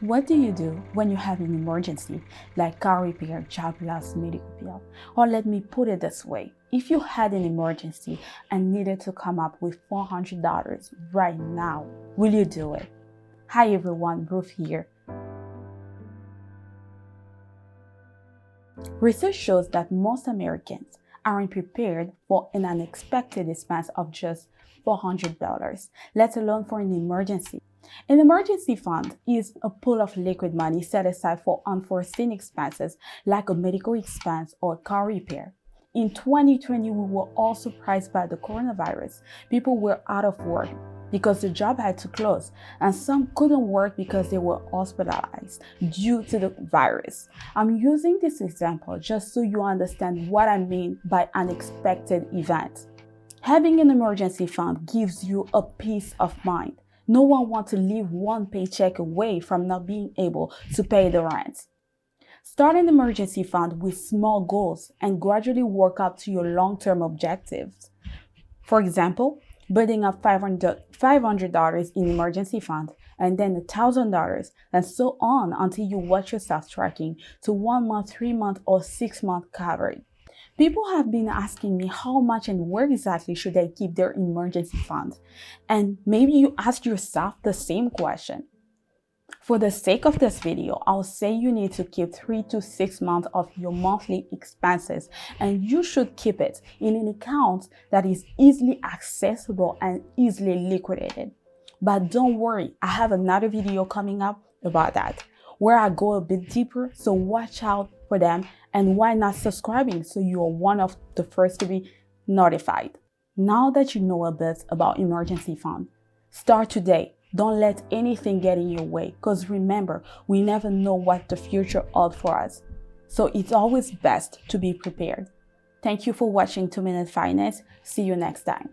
What do you do when you have an emergency, like car repair, job loss, medical bill? Or let me put it this way. If you had an emergency and needed to come up with $400 right now, will you do it? Hi everyone, Ruth here. Research shows that most Americans aren't prepared for an unexpected expense of just $400, let alone for an emergency. An emergency fund is a pool of liquid money set aside for unforeseen expenses like a medical expense or car repair. In 2020, we were all surprised by the coronavirus. People were out of work because the job had to close, and some couldn't work because they were hospitalized due to the virus. I'm using this example just so you understand what I mean by unexpected events. Having an emergency fund gives you a peace of mind. No one wants to live one paycheck away from not being able to pay the rent. Start an emergency fund with small goals and gradually work up to your long-term objectives. For example, building up $500 in emergency fund and then $1,000 and so on until you watch yourself tracking to 1 month, 3 month, or 6 month coverage. People have been asking me how much and where exactly should they keep their emergency fund? And maybe you ask yourself the same question. For the sake of this video, I'll say you need to keep 3 to 6 months of your monthly expenses, and you should keep it in an account that is easily accessible and easily liquidated. But don't worry, I have another video coming up about that, where I go a bit deeper, so watch out for them, and why not subscribing so you are one of the first to be notified. Now that you know a bit about emergency fund, start today. Don't let anything get in your way, because remember, we never know what the future holds for us. So it's always best to be prepared. Thank you for watching 2 Minute Finance. See you next time.